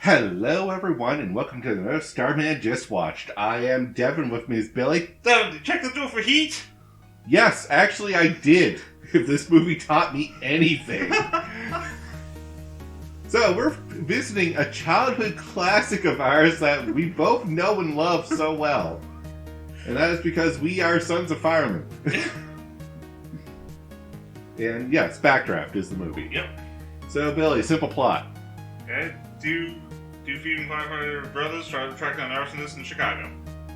Hello, everyone, and welcome to another Starman Just Watched. I am Devin. With me is Billy. Devin, check the door for heat. Yes, actually, I did. If this movie taught me anything. So, we're visiting a childhood classic of ours that we both know and love so well. And that is because we are sons of firemen. And yes, Backdraft is the movie. Yep. So, Billy, simple plot. Okay. Two feuding firefighter brothers try to track down arsonists in Chicago.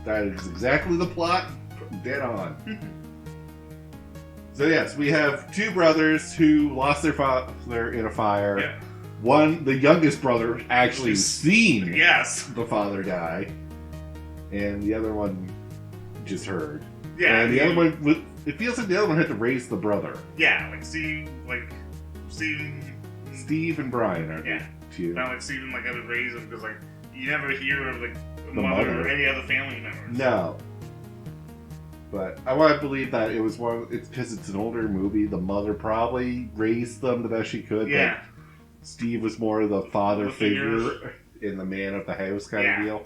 That is exactly the plot. Dead on. So yes, we have two brothers who lost their father in a fire. Yeah. One, the youngest brother, actually seen the father die, and the other one just heard. Yeah. And the other one, it feels like the other one had to raise the brother. Yeah, Steve and Brian are the two. Not like Steven had to raise him because you never hear of the mother or any other family members. No. But I want to believe that it was it's because it's an older movie. The mother probably raised them the best she could. Yeah. But Steve was more of the father figure and the man of the house kind of deal.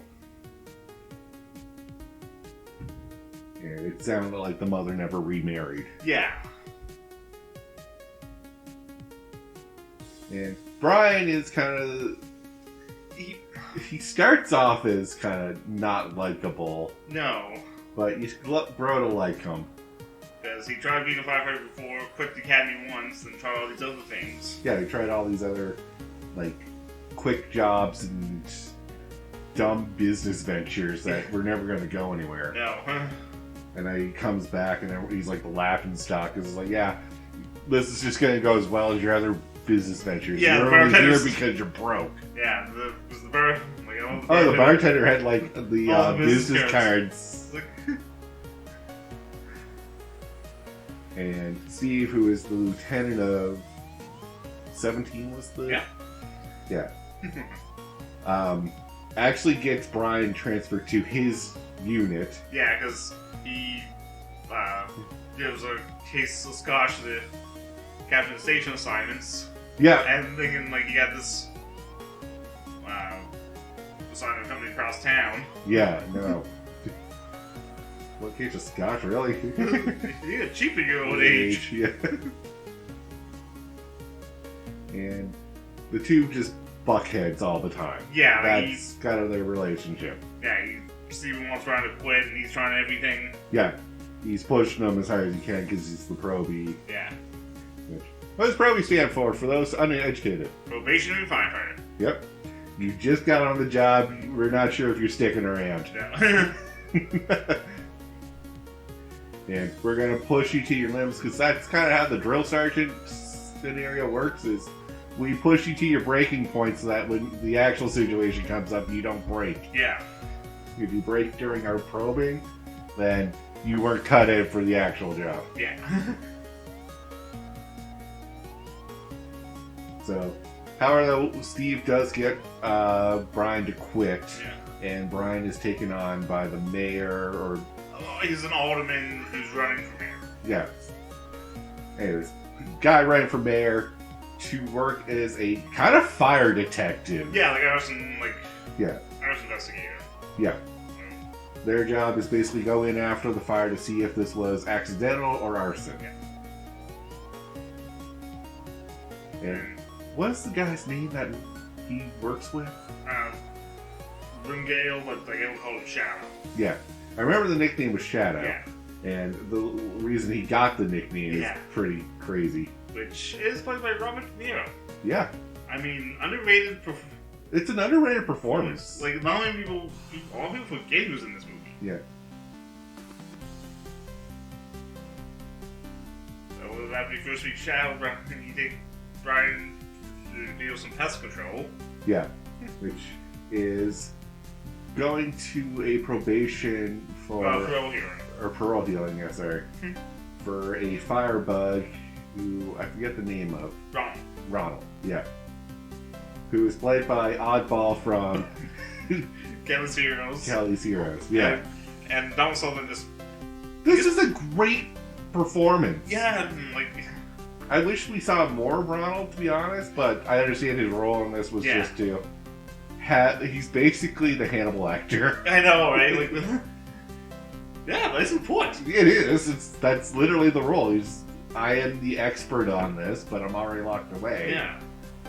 And it sounded like the mother never remarried. Yeah. And Brian is kind of... He starts off as kind of not likable. No. But you grow to like him. Because he tried being a firefighter before, quit the academy once, and tried all these other things. Yeah, he tried all these other, quick jobs and dumb business ventures that were never going to go anywhere. No. And then he comes back and he's like the laughing stock. Because it's like, yeah, this is just going to go as well as your other business ventures. Yeah, you're only here because you're broke. Yeah, the bartender had the business cards. And Steve, who is the lieutenant of 17, was the... Yeah. Actually gets Brian transferred to his unit. Yeah, because he gives a case of scotch to the captain of station assignments. Yeah. And thinking, he got this assignment company across town. Yeah, no. What case of scotch, really? You get cheap at your old age. Yeah. And the two just buck heads all the time. Yeah, that's kind of their relationship. Yeah, Steven wants Brian to quit, and he's trying everything. Yeah, he's pushing him as hard as he can because he's the probie. Yeah. What does probie stand for those uneducated? Probationary firefighter. Yep. You just got on the job. We're not sure if you're sticking around. No. And we're going to push you to your limits because that's kind of how the drill sergeant scenario works is we push you to your breaking point so that when the actual situation comes up, you don't break. Yeah. If you break during our probing, then you weren't cut in for the actual job. Yeah. So, however, Steve does get Brian to quit, and Brian is taken on by the mayor or... he's an alderman who's running for mayor. Yeah. Anyways, guy running for mayor to work as a kind of fire detective. Yeah, arson investigator. Yeah. Their job is basically go in after the fire to see if this was accidental or arson. Yeah. And what's the guy's name that he works with? Ringale, but they don't call him Shadow. Yeah. I remember the nickname was Shadow. Yeah. And the reason he got the nickname is pretty crazy. Which is played by Robert De Niro. Yeah. I mean, underrated. It's an underrated performance. Not many people, all people forget he was in this movie. Yeah. So after you first meet Shadow, you take Brian to deal with some pest control. Yeah. Which is going to a probation for... parole hearing. Or parole hearing, yeah, sorry. For a firebug who I forget the name of. Ronald, yeah. Who is played by Oddball from Kelly's Heroes. Kelly's Heroes, yeah. And Donald Sutherland just... This is a great performance. Yeah, I wish we saw more of Ronald, to be honest, but I understand his role in this was just to he's basically the Hannibal actor. I know, right? Like, yeah, but it's important. It is. That's literally the role. I am the expert on this, but I'm already locked away. Yeah.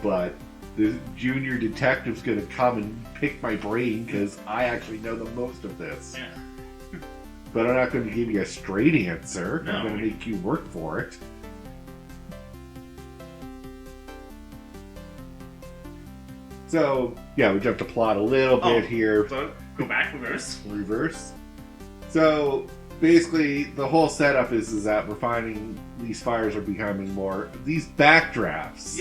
But the junior detective's going to come and pick my brain because I actually know the most of this. Yeah. But I'm not going to give you a straight answer. No. I'm going to make you work for it. So, yeah, we jumped the plot a little bit here. So, go back, reverse. So, basically, the whole setup is that we're finding these fires are becoming more... These backdrafts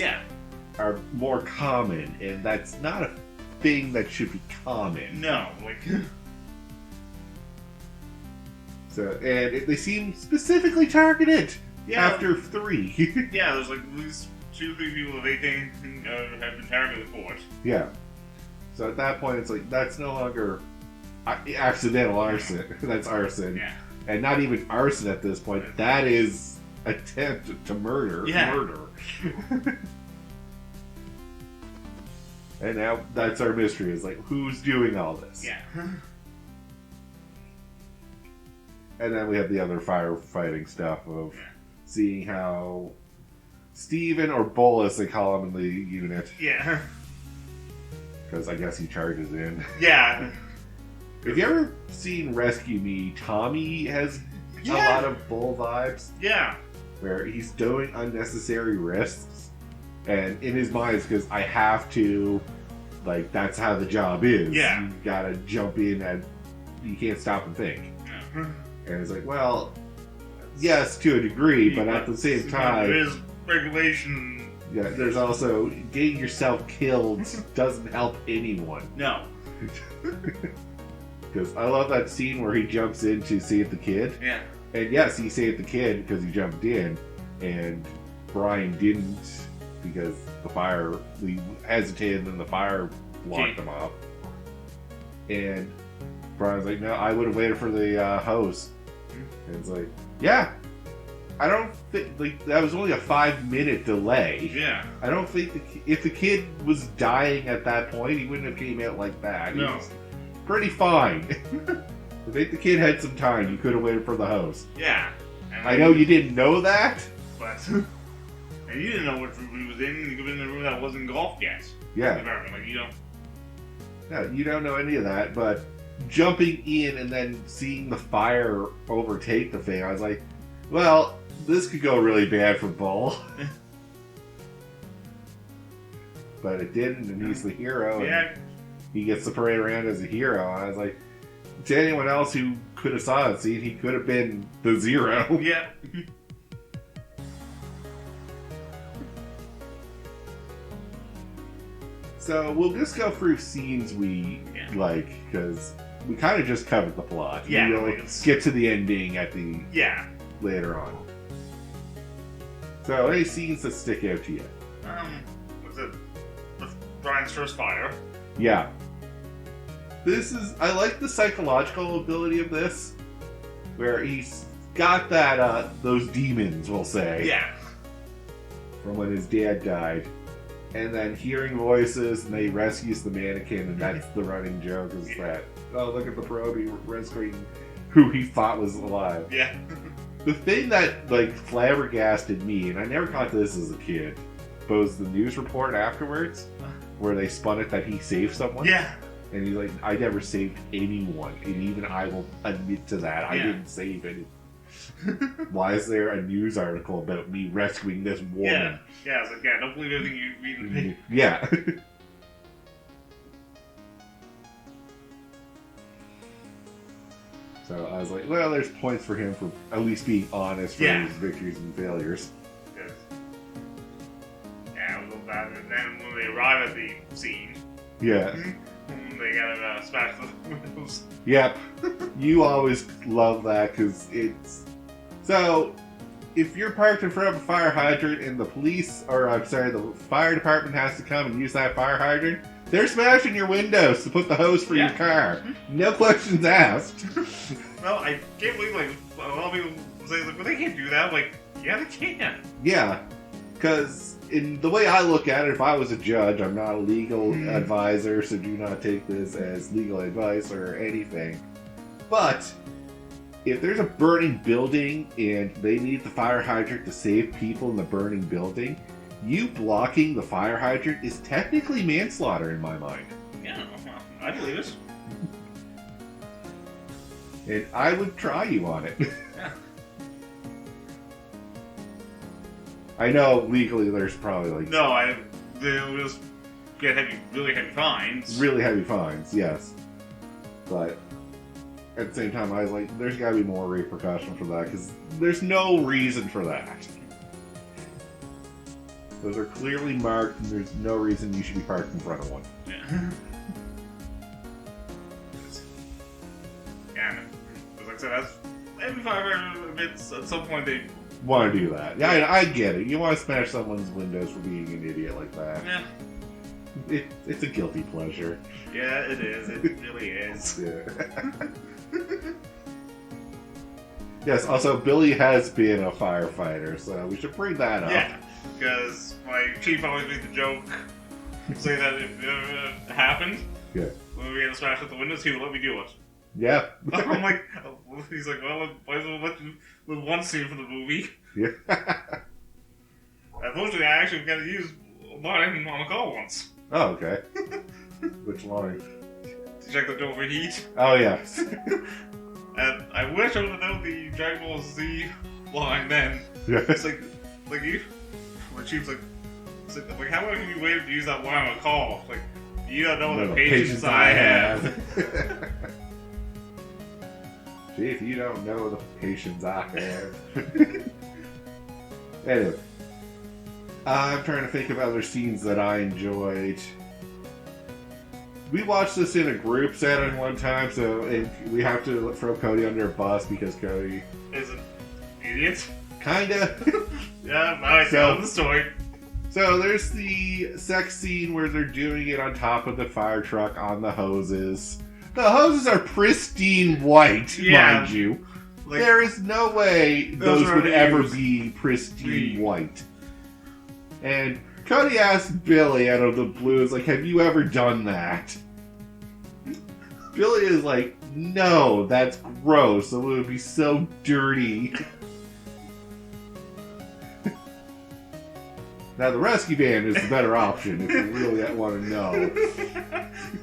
are more common, and that's not a thing that should be common. No, like... So, and they seem specifically targeted after 3. Yeah, there's like at least 2-3 people that they think have been targeted for it. Yeah. So at that point, it's like, that's no longer accidental arson. That's arson. Yeah. And not even arson at this point. That is attempt to murder. Yeah. Murder. And now that's our mystery. Is like, who's doing all this? Yeah. And then we have the other firefighting stuff of seeing how Steven, or Bolus, they call him in the unit. Yeah. Because I guess he charges in. Yeah. Have you ever seen Rescue Me? Tommy has a lot of Bull vibes. Yeah. Where he's doing unnecessary risks. And in his mind, it's because I have to, like, that's how the job is. Yeah. You gotta jump in and you can't stop and think. Yeah. And it's like, well, yes, to a degree, but at the same time... There's regulation. Yeah, there's also, getting yourself killed doesn't help anyone. No. Because I love that scene where he jumps in to save the kid. Yeah. And yes, he saved the kid because he jumped in, and Brian didn't because the fire, we hesitated and the fire blocked him off. And Brian's like, no, I would have waited for the hose. And it's like, yeah, I don't think, like, that was only a 5-minute delay. Yeah. I don't think, if the kid was dying at that point, he wouldn't have came out like that. No. He was pretty fine. I think the kid had some time. You could have waited for the hose. Yeah. And I know you didn't know that. But, and you didn't know what room he was in. You could have been in a room that wasn't golfed yet. Yeah. Like, you don't. No, you don't know any of that, but jumping in and then seeing the fire overtake the thing, I was like, well, this could go really bad for Bull. But it didn't, and he's the hero. Yeah. And he gets to parade around as a hero. And I was like, to anyone else who could have saw it, see, he could have been the zero. Yeah. So we'll just go through scenes we like, because we kind of just covered the plot. Yeah. We'll get to the ending at the later on. So any scenes that stick out to you? Was it Brian's first fire? Yeah. I like the psychological ability of this, where he's got that, those demons, we'll say. Yeah. From when his dad died. And then hearing voices, and then he rescues the mannequin, and that's the running joke, is that, oh, look at the probe, he rescuing who he thought was alive. Yeah. The thing that, like, flabbergasted me, and I never caught this as a kid, but was the news report afterwards, where they spun it that he saved someone. Yeah. And he's like, I never saved anyone, and even I will admit to that. I didn't save anyone. Why is there a news article about me rescuing this woman? Yeah, it's like, don't believe everything you read in the paper. Yeah. So I was like, well, there's points for him for at least being honest for his victories and failures. Yeah, a little bad. And then when they arrive at the scene, they gotta smash the windows. Yep. You always love that because it's... So, if you're parked in front of a fire hydrant and the police, or I'm sorry, the fire department has to come and use that fire hydrant, they're smashing your windows to put the hose for your car. No questions asked. Well, I can't believe, like, a lot of people say, like, well, they can't do that. Like, yeah, they can. Yeah, because in the way I look at it, if I was a judge, I'm not a legal advisor, so do not take this as legal advice or anything. But if there's a burning building and they need the fire hydrant to save people in the burning building, you blocking the fire hydrant is technically manslaughter in my mind. Yeah, I believe it. And I would try you on it. Yeah. I know legally there's probably like... No, they'll just get really heavy fines. Really heavy fines, yes. But at the same time, I was like, there's got to be more repercussion for that, because there's no reason for that. Those are clearly marked, and there's no reason you should be parked in front of one. Yeah. Yeah, like I said, that's every 5 minutes at some point they want to do that. Yeah, I get it. You want to smash someone's windows for being an idiot like that. Yeah. It's a guilty pleasure. Yeah, it is. It really is. Yeah. Yes, also, Billie has been a firefighter, so we should bring that up. Yeah, because my chief always made the joke, say that if it ever happened, yeah, when we had to smash out the windows, he would let me do it. Yeah. I'm like, he's like, well, might as well let you with one scene from the movie. Yeah. Unfortunately, I actually got to use mine on a call once. Oh, okay. Which line? To check that don't overheat. Oh, yeah. And I wish I would have known the Dragon Ball Z line then. Yeah. It's like you, my chief's like, it's like, how long have you waited to use that line on a call? Like, you don't know the patience I have. Chief, you don't know the patience I have. Anyway, I'm trying to think of other scenes that I enjoyed. We watched this in a group setting one time, so we have to throw Cody under a bus because Cody is an idiot. Kinda. Yeah, I tell the story. So there's the sex scene where they're doing it on top of the fire truck on the hoses. The hoses are pristine white, mind you. Like, there is no way those would ever be pristine white. And Cody asked Billie out of the blue, like, have you ever done that? Billie is like, no, that's gross. It would be so dirty. Now, the rescue van is the better option if you really want to know.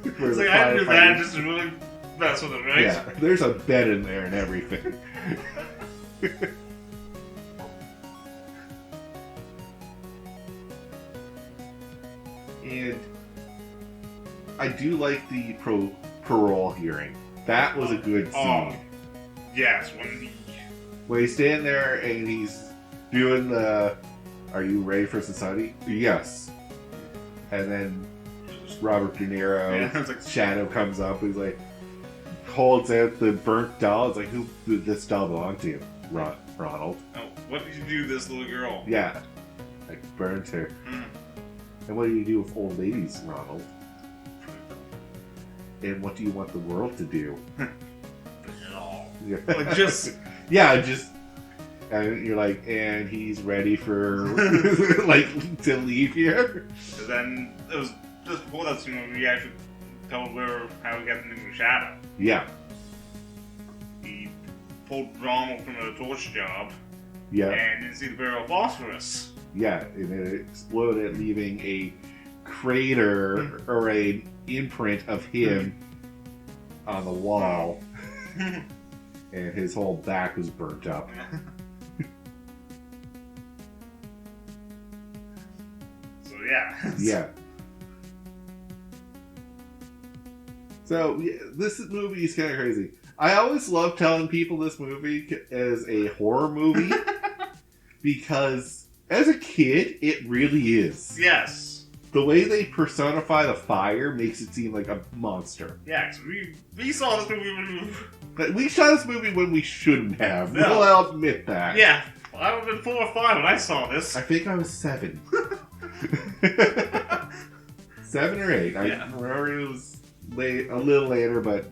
It's like, I do that just to really mess with it, right? Yeah, there's a bed in there and everything. And I do like the parole hearing. That was a good scene. Yes, when he's standing there and he's doing the, are you ready for society? Yes. And then Robert De Niro, like, shadow comes up. He's like, holds out the burnt doll. It's like, who did this doll belong to? Ronald. Oh, what did you do to this little girl? Yeah. I burnt her. And what do you do with old ladies, Ronald? And what do you want the world to do? Yeah. Like, just... Yeah, just... And you're like, and he's ready for, like, to leave here? And then, it was just before that scene when we actually told her how we got the new shadow. Yeah. He pulled Ronald from a torch job. Yeah. And didn't see the barrel of phosphorus. Yeah, and it exploded, leaving a crater or an imprint of him on the wall. And his whole back was burnt up. So, yeah. Yeah. So, yeah, this movie is kind of crazy. I always love telling people this movie is a horror movie because, as a kid, it really is. Yes. The way they personify the fire makes it seem like a monster. Yeah, cause we saw this movie when we saw this movie when we shouldn't have. No. Well, I'll admit that. Yeah. I would have been 4 or 5 when I saw this. I think I was 7. 7 or 8. I remember it was a little later, but...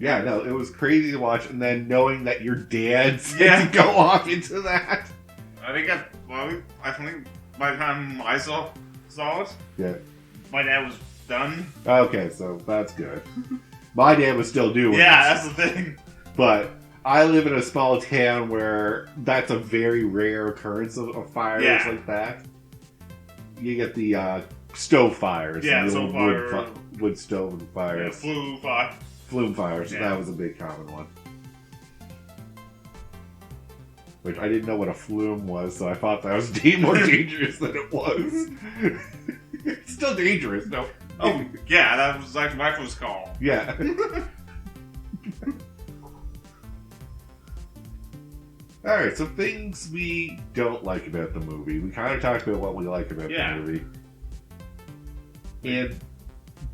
Yeah, no, it was crazy to watch, and then knowing that your dad said to go off into that. I think I think by the time I saw it, Yeah. my dad was done. Okay, so that's good. My dad was still doing Yeah, this, that's the thing. but I live in a small town where that's a very rare occurrence of fires like that. You get the stove fires, Yeah, the stove fire. wood stove fires, Flume fires. Yeah. That was a big common one. Which I didn't know what a flume was, so I thought that was more dangerous than it was. It's still dangerous, no? Oh, yeah, that was actually my first call. Yeah. Alright, so things we don't like about the movie. We kind of talked about what we like about the movie. And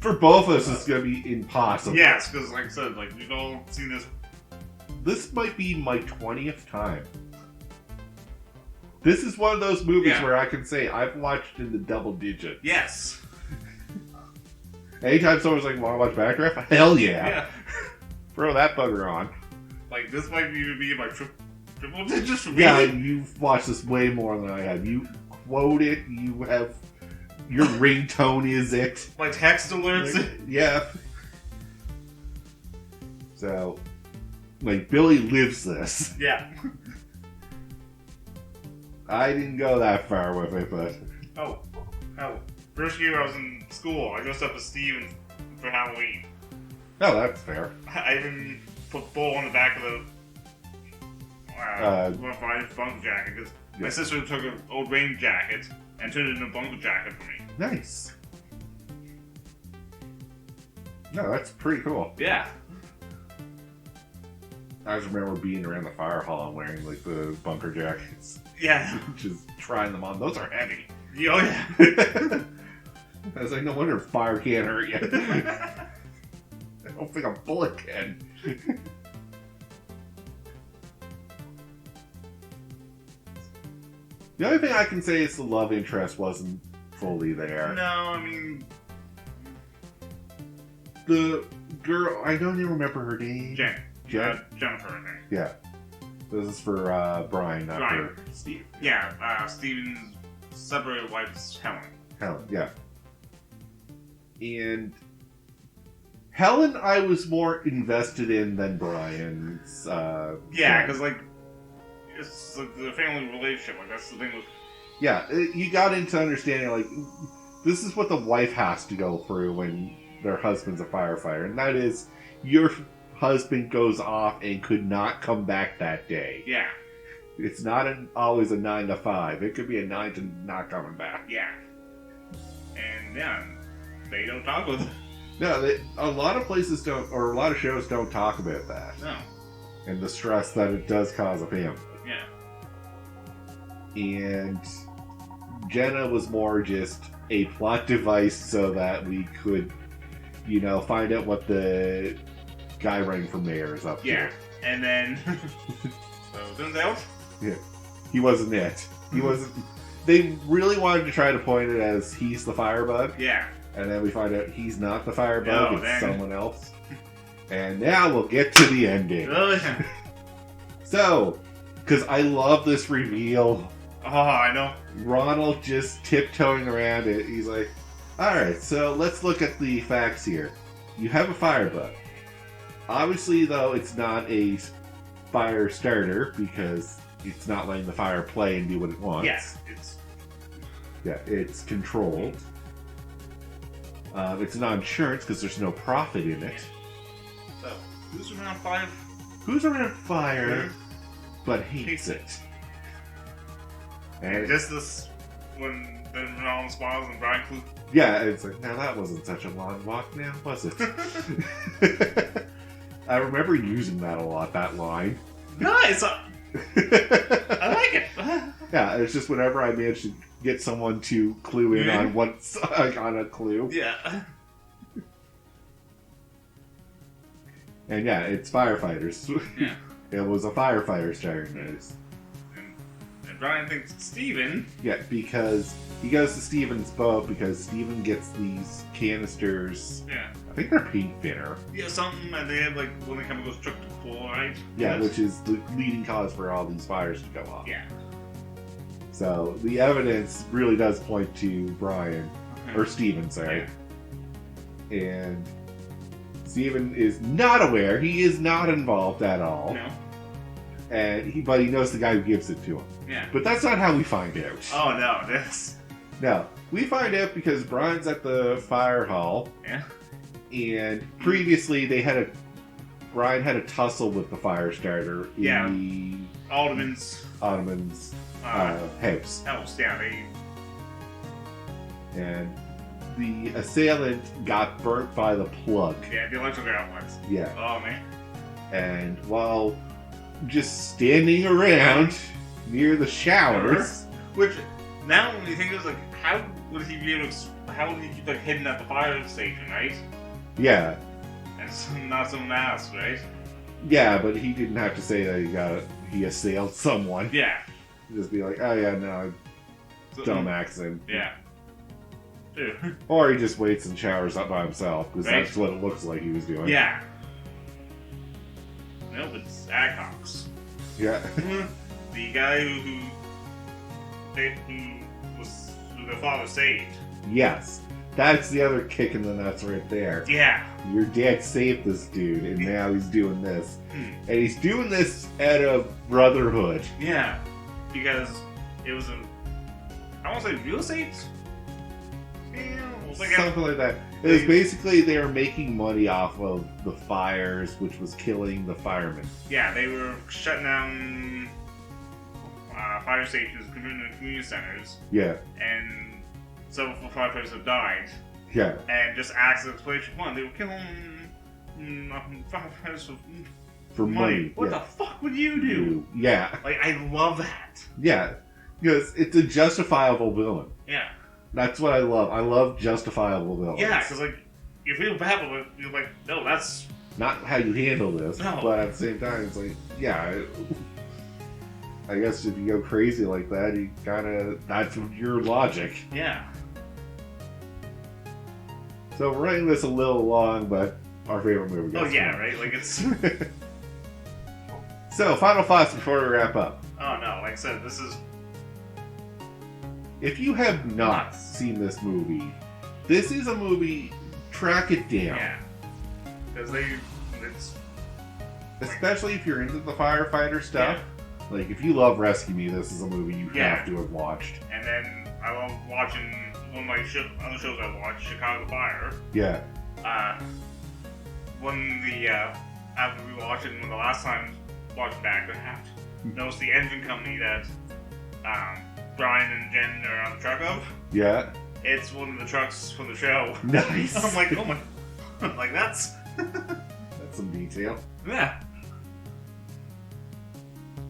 for both of us, it's going to be impossible. Yes, because like I said, like we've all seen this. This might be my 20th time. This is one of those movies where I can say I've watched in the double digits. Yes. Anytime someone's like, want to watch Backdraft? Hell yeah. Throw that bugger on. Like, this might even be my triple digits for me. Yeah, you've watched this way more than I have. You quote it, you have... Your ringtone is it. My text alerts. Yeah. So, like, Billie lives this. Yeah. I didn't go that far with it, but... Oh. First year I was in school, I dressed up as Steven for Halloween. Oh, that's fair. I even put Bull on the back of the bunker jacket, because my sister took an old rain jacket and turned it into a bunker jacket for me. Nice. No, that's pretty cool. Yeah. I just remember being around the fire hall and wearing, like, the bunker jackets. Yeah. Just trying them on. Those are heavy. Oh, yeah. I was like, no wonder fire can't hurt you. I don't think a bullet can. The only thing I can say is the love interest wasn't fully there. No, I mean... The girl, I don't even remember her name. Jennifer, I think. Yeah. This is for Brian, not for Steve. Yeah, Steven's separated wife's Helen. Helen, yeah. And Helen, I was more invested in than Brian's. Yeah, because like it's like the family relationship. Like that's the thing with. Yeah, you got into understanding like this is what the wife has to go through when their husband's a firefighter, and that is your husband goes off and could not come back that day. Yeah. It's not always a 9 to 5. It could be a 9 to not coming back. Yeah. And yeah, they don't talk with them. No, a lot of places don't, or a lot of shows don't talk about that. No. And the stress that it does cause a family. Yeah. And Jenna was more just a plot device so that we could, you know, find out what the guy running for mayor is up to. Yeah. And then, so turns out, yeah, he wasn't it. He wasn't. They really wanted to try to point it as he's the firebug. Yeah. And then we find out he's not the firebug, it's then... someone else. And now we'll get to the ending. Oh, yeah. So, because I love this reveal. Oh, I know. Ronald just tiptoeing around it. He's like, alright, so let's look at the facts here. You have a firebug. Obviously, though, it's not a fire starter because it's not letting the fire play and do what it wants. Yes, it's controlled. It's not insurance because there's no profit in it. So, who's around fire? Who's around fire, but hates it? And just this, when Ronald smiles and Brian Clue. Yeah, it's like, now that wasn't such a long walk now, was it? I remember using that a lot, that line. Nice! I like it! Yeah, it's just whenever I manage to get someone to clue in on what's on a clue. Yeah. And yeah, it's firefighters. Yeah. It was a firefighter starting this. And Brian thinks Steven. Yeah, because he goes to Steven's boat because Steven gets these canisters. Yeah. I think they're paint thinner. Yeah, something, and they have like when the chemicals struck to chloride. Yeah, which is the leading cause for all these fires to go off. Yeah. So the evidence really does point to Brian, or Steven, sorry. Yeah. And Steven is not aware. He is not involved at all. No. But he knows the guy who gives it to him. Yeah. But that's not how we find out. Oh no, this. No, we find out because Brian's at the fire hall. Yeah. And previously Brian had a tussle with the fire starter in the Ottoman's house. house, yeah, And the assailant got burnt by the plug. Yeah, the electrical outlets. Yeah. Oh man. And while just standing around near the showers, which now when you think of it, like, how would he be able to? How would he keep hidden at the fire station, right? Yeah. And not someone asked, right? Yeah, but he didn't have to say that he assailed someone. Yeah. Just be like, oh yeah, no, dumb accident. Yeah. Or he just waits and showers up by himself, because right. that's what it looks like he was doing. Yeah. Nope, it's Adcox. Yeah. The guy who the father saved. Yes. That's the other kick in the nuts right there. Yeah. Your dad saved this dude, and now he's doing this. Hmm. And he's doing this out of brotherhood. Yeah. Because it was I won't say real estate. Yeah, Something like that. It was basically they were making money off of the fires, which was killing the firemen. Yeah, they were shutting down fire stations, community centers. Yeah. And several firefighters have died. Yeah. And just asked the explanation, one, they were killing firefighters for money. What the fuck would you do? Yeah. Like, I love that. Yeah. Because it's a justifiable villain. Yeah. That's what I love. I love justifiable villains. Yeah, because, like, you feel bad, but you're like, no, that's not how you handle this. No. But at the same time, it's like, yeah. I guess if you go crazy like that, you that's your logic. Yeah. So we're running this a little long, but our favorite movie. Oh, yeah, right? Like, it's... So, final thoughts before we wrap up. Oh, no, like I said, this is... If you have not seen this movie, this is a movie, track it down. Yeah. Because it's... Especially if you're into the firefighter stuff. Yeah. Like, if you love Rescue Me, this is a movie you have to have watched. And then I love watching one of my other shows I watch, Chicago Fire. Yeah. After we watched it, when the last time watched Backdraft, noticed the engine company that Brian and Jen are on the truck of. Yeah. It's one of the trucks from the show. Nice. I'm like, oh my, like that's some detail. Yeah.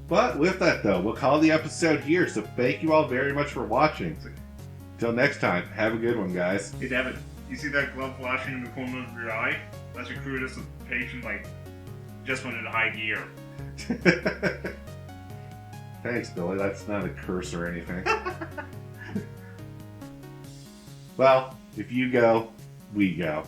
But with that though, we'll call the episode here. So thank you all very much for watching. Till next time, have a good one, guys. Hey, Devin, you see that glove flashing in the corner of your eye? That's your crew patient, like, just went into high gear. Thanks, Billy. That's not a curse or anything. Well, if you go, we go.